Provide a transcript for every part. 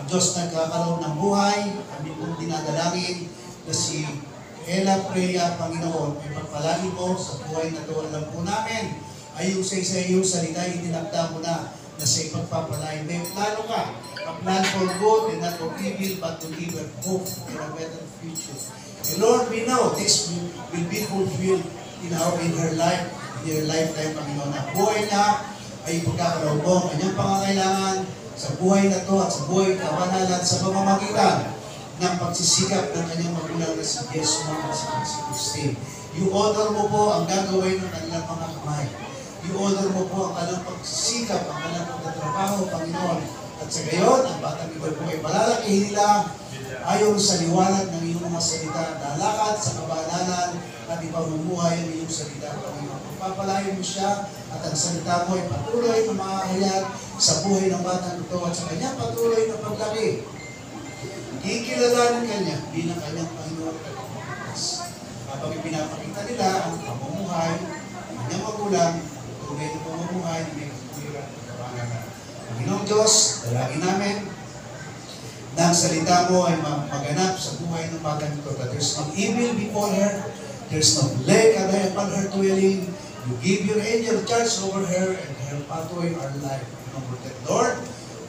Diyos nagkakaroon ng buhay, kami pong dinadalangin na si Ella Freya, Panginoon, ay pagpalagi mo sa buhay na ito. Alam po namin, ayon sa iyong salita, itinakda mo na sa ipagpapalain. May plano ka, a plan for good and not for evil, but to give a hope for a better future. And Lord, we know this will be fulfilled in her life, in her lifetime, Panginoon. Ang buhay niya ay pagkakaroon mo ang kanyang pangangailangan sa buhay na ito at sa buhay kabanalan sa pamamagitan ng pagsisikap ng kanyang magulang na si Jesus at si Kristi. You-order mo po ang gagawin ng kanilang mga kamay. You-order mo po ang kanilang pagsisikap, ang kanilang pagtatrabaho, Panginoon. At sa gayon, ang batang ito po ay palalakihin nila ayon sa liwanag ng iyong mga salita, lalakad sa kabanalan at ipamumuhay ang iyong salita, Panginoon. Pagpapalain mo siya at ang salita mo ay patuloy na makahayag sa buhay ng batang ito at sa kanyang patuloy na paglaki. Kikilalanin kanya bilang kanyang Panginoon at Panginoon. Kapag ipinapakita nila ang pamumuhay ng kanyang magulang, tunay na pamumuhay na may katwiran at kabanalan. Panginoong Diyos, dalangin namin na ang salita mo ay maganap sa buhay ng batang ito. That there's no evil before her, there's no plague upon her dwelling. You give your angel charge over her and her pathway our life. Lord,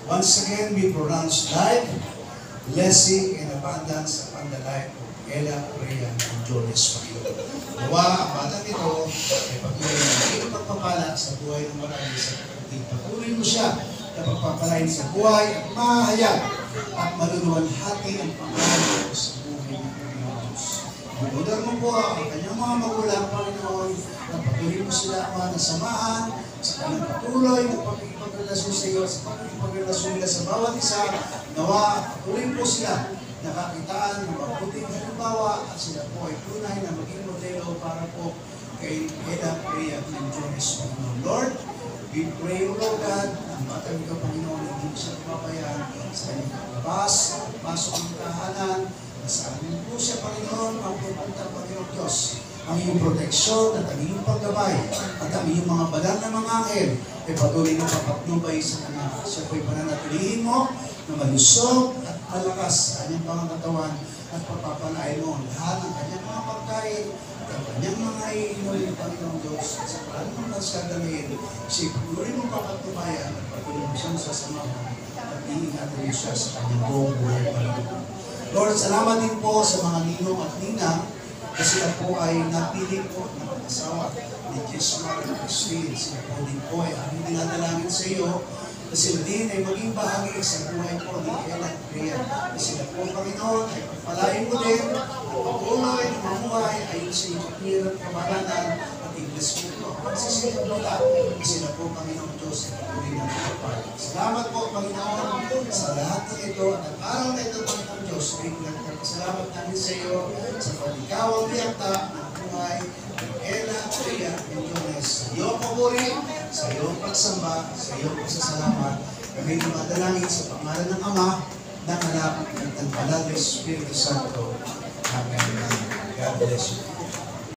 once again we pronounce life, blessing, and abundance upon the life of Ella Freya and Jones, Panginoon. Nawa ang batang ito ay patuloy na maging pagpapala sa buhay ng marami sa kapatid. Patuloy mo siya na pagpapalain sa buhay at mahayag at maluluwalhati ang pangalan ko sa buhay ng Panginoon Diyos. Pinudar mo po ang kanyang mga magulang, Panginoon, na patuloy mo sila na samahan sa kanyang patuloy na pagkikipagrelasyon sa iyo, sa pagkikipagrelasyon nila sa bawat isa. Nawa, patuloy po sila nakakitaan ng mabuting halimbawa at sila po ay tunay na maging modelo para po kay Ella Freya and Jones, Panginoon. Lord, we pray, O Lord God, ang batang ito, Panginoon, na hindi siya papabayaan sa kanyang labas, pasok ng tahanan, sa amin po siya, Panginoon, ang pupunta, Panginoon Diyos, ang iyong proteksyon at ang iyong paggabay at ang iyong mga banal na mga anghel ay patuloy na papatnubay sa kanya. Siya po'y pananatilihin mo na malusog at malakas sa kanyang pangangatawan at papapalain mo ang lahat ng kanyang mga pagkain at ang kanyang mga iinumin, Panginoon Diyos. Sa parang mga nasadalhin, siya patuloy mong papatubayan at patuloy mo siyang sasamahan at iingatan mo siya sa kanyang buong buhay, Panginoon. Lord, salamat din po sa mga ninong at ninang kasi sila po ay napili po ng mag-asawa ni Jesus at Christine. Sila po din po ay aming dinadalangin sa iyo na sila din ay maging bahagi sa buhay po ni Ella Freya. Sila po, Panginoon, ay pagpalain mo din at patuloy na mamuhay ayon sa iyong kapirang kabanalan at Ingles mo po. Pagsisikap nila, sila po, Panginoon Diyos, ay patuloy na magpapal. Salamat po, Panginoon, sa lahat ng ito at ang araw na ito, Panginoon Diyos, ay salamat namin sa iyo sa pag-ikaw ang biyakta ng buhay ng Ella Freya and Jones. Sa iyong paburi, sa iyong pagsamba, sa iyong pasasalamat, kami dumadalangin sa pangalan ng Ama, ng Anak, at ng Banal na Espiritu Santo. Amen. God bless you.